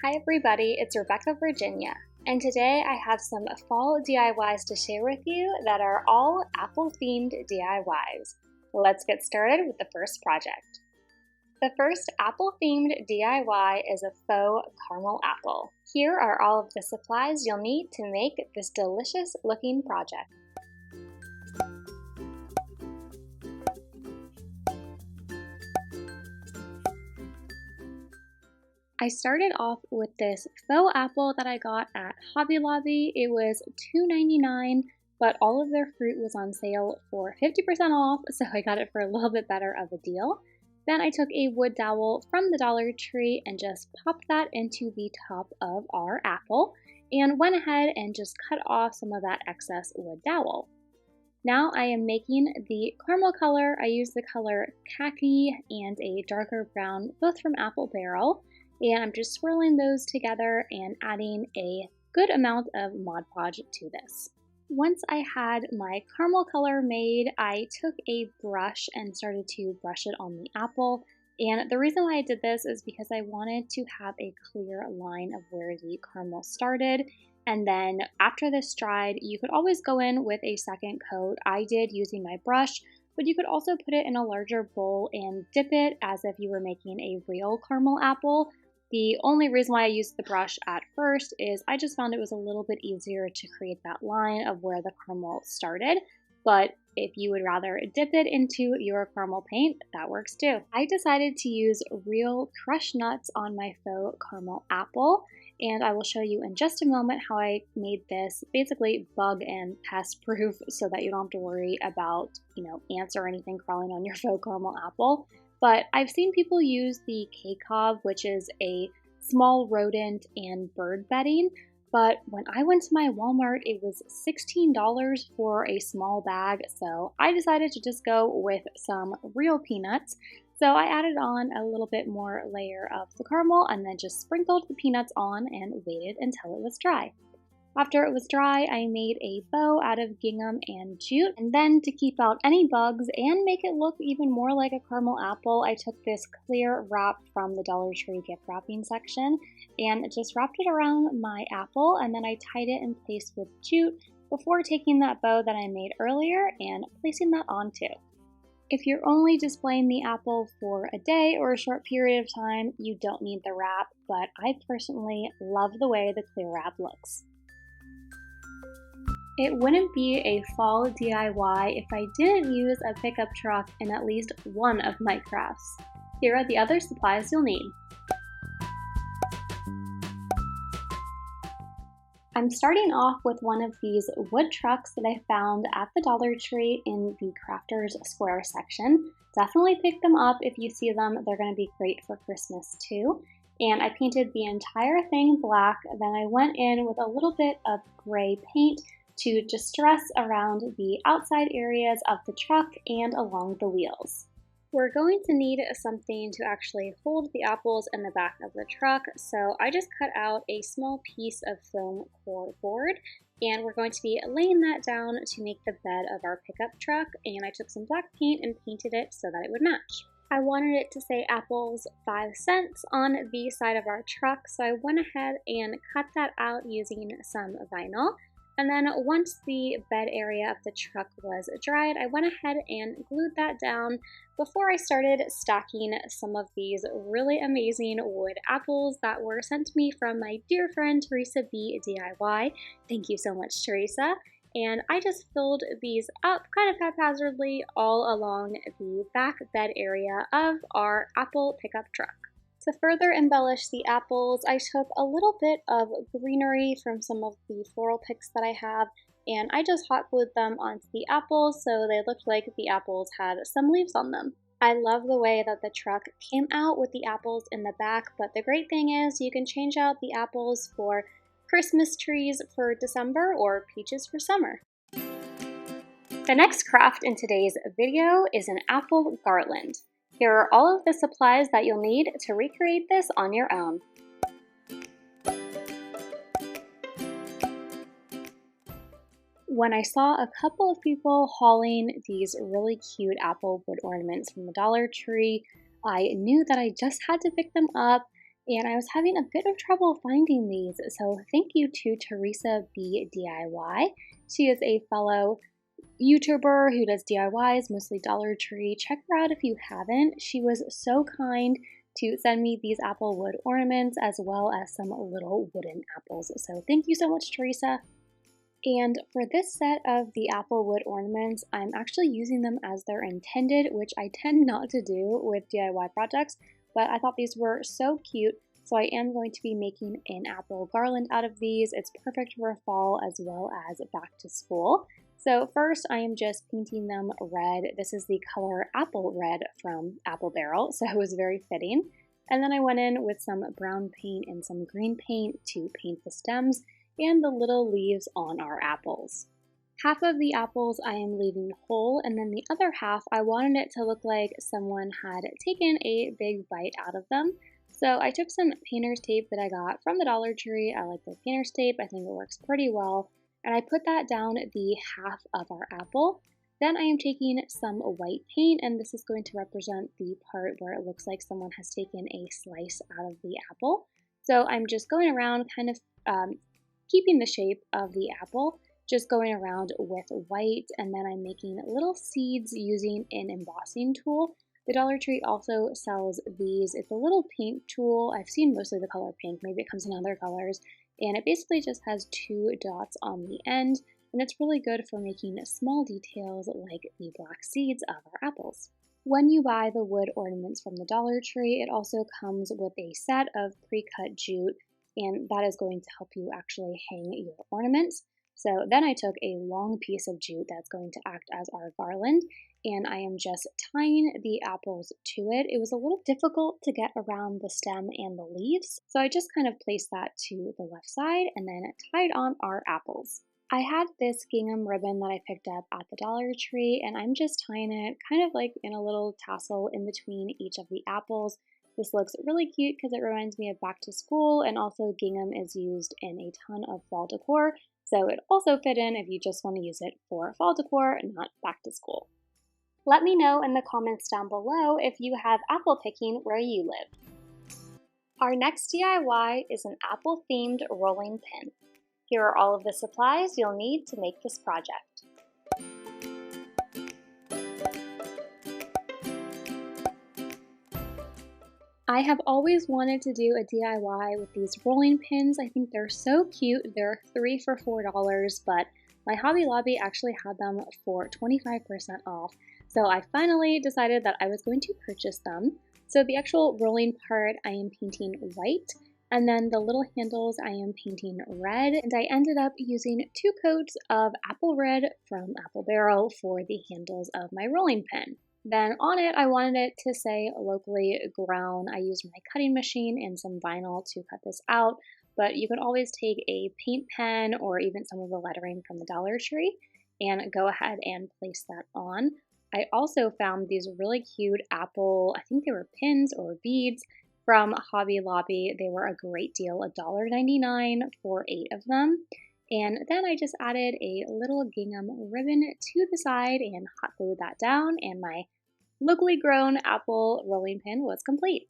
Hi everybody, it's Rebecca Virginia, and today I have some fall DIYs to share with you that are all Apple themed DIYs. Let's get started with the first project. The first Apple themed DIY is a faux caramel apple. Here are all of the supplies you'll need to make this delicious looking project. I started off with this faux apple that I got at Hobby Lobby. It was $2.99, but all of their fruit was on sale for 50% off, so I got it for a little bit better of a deal. Then I took a wood dowel from the Dollar Tree and just popped that into the top of our apple and went ahead and just cut off some of that excess wood dowel. Now I am making the caramel color. I used the color khaki and a darker brown, both from Apple Barrel. And I'm just swirling those together and adding a good amount of Mod Podge to this. Once I had my caramel color made, I took a brush and started to brush it on the apple. And the reason why I did this is because I wanted to have a clear line of where the caramel started. And then after this dried, you could always go in with a second coat. I did using my brush, but you could also put it in a larger bowl and dip it as if you were making a real caramel apple. The only reason why I used the brush at first is I just found it was a little bit easier to create that line of where the caramel started. But if you would rather dip it into your caramel paint, that works too. I decided to use real crushed nuts on my faux caramel apple, and I will show you in just a moment how I made this basically bug and pest proof so that you don't have to worry about, ants or anything crawling on your faux caramel apple. But I've seen people use the K-cob, which is a small rodent and bird bedding. But when I went to my Walmart, it was $16 for a small bag. So I decided to just go with some real peanuts. So I added on a little bit more layer of the caramel and then just sprinkled the peanuts on and waited until it was dry. After it was dry, I made a bow out of gingham and jute, and then to keep out any bugs and make it look even more like a caramel apple, I took this clear wrap from the Dollar Tree gift wrapping section and just wrapped it around my apple, and then I tied it in place with jute before taking that bow that I made earlier and placing that on too. If you're only displaying the apple for a day or a short period of time, you don't need the wrap, but I personally love the way the clear wrap looks. It wouldn't be a fall DIY if I didn't use a pickup truck in at least one of my crafts. Here are the other supplies you'll need. I'm starting off with one of these wood trucks that I found at the Dollar Tree in the Crafters Square section. Definitely pick them up if you see them. They're going to be great for Christmas too. And I painted the entire thing black. Then I went in with a little bit of gray paint to just stress around the outside areas of the truck and along the wheels. We're going to need something to actually hold the apples in the back of the truck, so I just cut out a small piece of foam core board, and we're going to be laying that down to make the bed of our pickup truck, and I took some black paint and painted it so that it would match. I wanted it to say apples 5 cents on the side of our truck, so I went ahead and cut that out using some vinyl. And then once the bed area of the truck was dried, I went ahead and glued that down before I started stacking some of these really amazing wood apples that were sent to me from my dear friend Teresa B DIY. Thank you so much, Teresa. And I just filled these up kind of haphazardly all along the back bed area of our Apple pickup truck. To further embellish the apples, I took a little bit of greenery from some of the floral picks that I have, and I just hot glued them onto the apples so they looked like the apples had some leaves on them. I love the way that the truck came out with the apples in the back, but the great thing is you can change out the apples for Christmas trees for December or peaches for summer. The next craft in today's video is an apple garland. Here are all of the supplies that you'll need to recreate this on your own. When I saw a couple of people hauling these really cute apple wood ornaments from the Dollar Tree, I knew that I just had to pick them up And I was having a bit of trouble finding these, so thank you to Teresa B DIY. She is a fellow YouTuber who does DIYs, mostly Dollar Tree. Check her out if you haven't. She was so kind to send me these apple wood ornaments as well as some little wooden apples. So thank you so much, Teresa. And for this set of the apple wood ornaments, I'm actually using them as they're intended, which I tend not to do with DIY projects, but I thought these were so cute, so I am going to be making an apple garland out of these. It's perfect for fall as well as back to school. So first I am just painting them red. This is the color Apple Red from Apple Barrel, so it was very fitting. And then I went in with some brown paint and some green paint to paint the stems and the little leaves on our apples. Half of the apples I am leaving whole, and then the other half I wanted it to look like someone had taken a big bite out of them. So I took some painter's tape that I got from the Dollar Tree. I like the painter's tape, I think it works pretty well. And I put that down the half of our apple. Then I am taking some white paint, and this is going to represent the part where it looks like someone has taken a slice out of the apple. So I'm just going around kind of keeping the shape of the apple, just going around with white, and then I'm making little seeds using an embossing tool. The Dollar Tree also sells these. It's a little paint tool. I've seen mostly the color pink, maybe it comes in other colors, and it basically just has 2 dots on the end, and it's really good for making small details like the black seeds of our apples. When you buy the wood ornaments from the Dollar Tree, it also comes with a set of pre-cut jute, and that is going to help you actually hang your ornaments. So then I took a long piece of jute that's going to act as our garland, and I am just tying the apples to it. It was a little difficult to get around the stem and the leaves, so I just kind of placed that to the left side and then tied on our apples. I had this gingham ribbon that I picked up at the Dollar Tree, and I'm just tying it kind of like in a little tassel in between each of the apples. This looks really cute because it reminds me of back to school, and also gingham is used in a ton of fall decor, so it also fit in if you just want to use it for fall decor and not back to school. Let me know in the comments down below if you have apple picking where you live. Our next DIY is an apple themed rolling pin. Here are all of the supplies you'll need to make this project. I have always wanted to do a DIY with these rolling pins. I think they're so cute. They're 3 for $4, but my Hobby Lobby actually had them for 25% off. So I finally decided that I was going to purchase them. So the actual rolling part I am painting white, and then the little handles I am painting red, and I ended up using 2 coats of apple red from Apple Barrel for the handles of my rolling pin. Then on it, I wanted it to say locally grown. I used my cutting machine and some vinyl to cut this out, but you can always take a paint pen or even some of the lettering from the Dollar Tree and go ahead and place that on. I also found these really cute apple, I think they were pins or beads from Hobby Lobby. They were a great deal, $1.99 for 8 of them. And then I just added a little gingham ribbon to the side and hot glued that down, and my locally grown apple rolling pin was complete.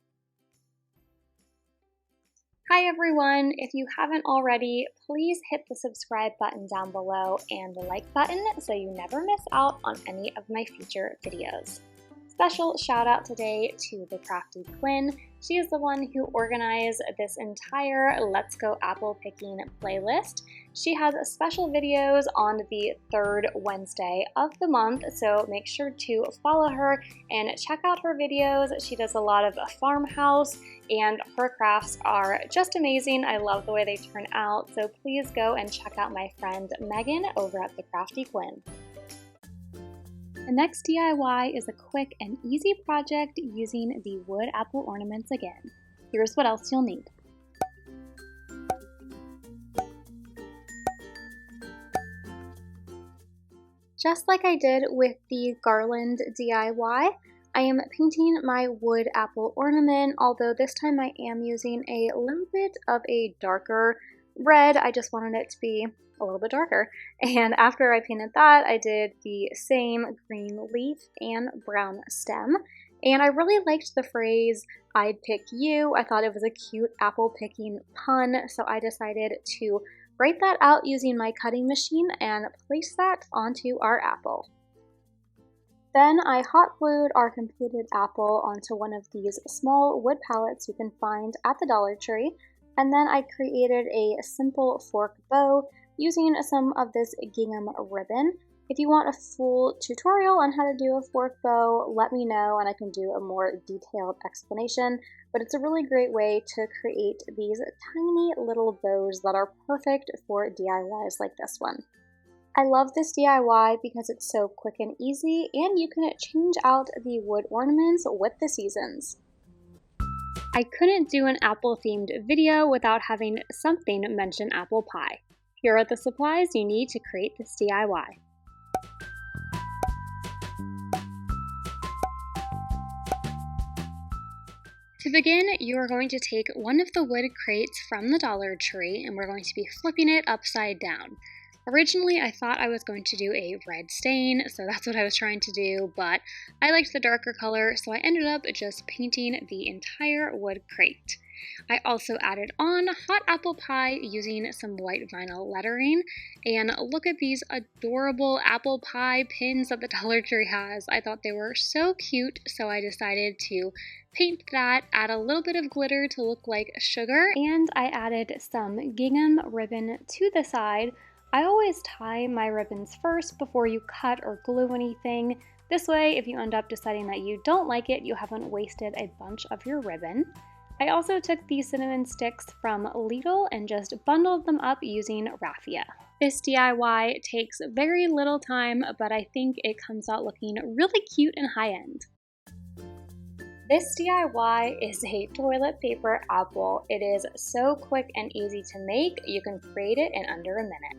Hi everyone! If you haven't already, please hit the subscribe button down below and the like button so you never miss out on any of my future videos. Special shout out today to the Crafty Quinn. She is the one who organized this entire Let's Go Apple Picking playlist. She has special videos on the 3rd Wednesday of the month, so make sure to follow her and check out her videos. She does a lot of farmhouse, and her crafts are just amazing. I love the way they turn out, so please go and check out my friend Megan over at the Crafty Quinn. The next DIY is a quick and easy project using the wood apple ornaments again. Here's what else you'll need. Just like I did with the Garland DIY, I am painting my wood apple ornament, although this time I am using a little bit of a darker red. I just wanted it to be a little bit darker. And after I painted that, I did the same green leaf and brown stem. And I really liked the phrase, "I'd pick you." I thought it was a cute apple picking pun, so I decided to write that out using my cutting machine and place that onto our apple. Then I hot glued our completed apple onto one of these small wood pallets you can find at the Dollar Tree, and then I created a simple fork bow using some of this gingham ribbon. If you want a full tutorial on how to do a fork bow, let me know and I can do a more detailed explanation, but it's a really great way to create these tiny little bows that are perfect for DIYs like this one. I love this DIY because it's so quick and easy, and you can change out the wood ornaments with the seasons. I couldn't do an apple-themed video without having something mention apple pie. Here are the supplies you need to create this DIY. To begin, you are going to take one of the wood crates from the Dollar Tree and we're going to be flipping it upside down. Originally, I thought I was going to do a red stain, so that's what I was trying to do, but I liked the darker color, so I ended up just painting the entire wood crate. I also added on hot apple pie using some white vinyl lettering, and look at these adorable apple pie pins that the Dollar Tree has. I thought they were so cute, so I decided to paint that, add a little bit of glitter to look like sugar, and I added some gingham ribbon to the side. I always tie my ribbons first before you cut or glue anything. This way, if you end up deciding that you don't like it, you haven't wasted a bunch of your ribbon. I also took these cinnamon sticks from Lidl and just bundled them up using raffia. This DIY takes very little time, but I think it comes out looking really cute and high-end. This DIY is a toilet paper apple. It is so quick and easy to make, you can create it in under a minute.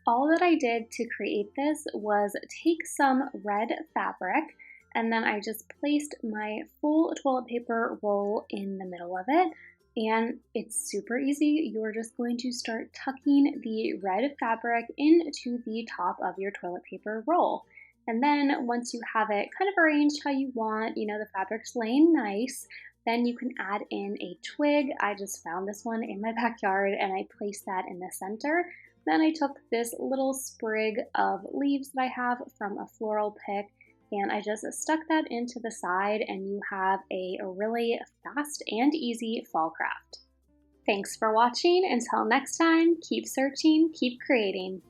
All that I did to create this was take some red fabric and then I just placed my full toilet paper roll in the middle of it, and it's super easy. You're just going to start tucking the red fabric into the top of your toilet paper roll. And then once you have it kind of arranged how you want, the fabric's laying nice, then you can add in a twig. I just found this one in my backyard and I placed that in the center. Then I took this little sprig of leaves that I have from a floral pick and I just stuck that into the side, and you have a really fast and easy fall craft. Thanks for watching. Until next time, keep searching, keep creating.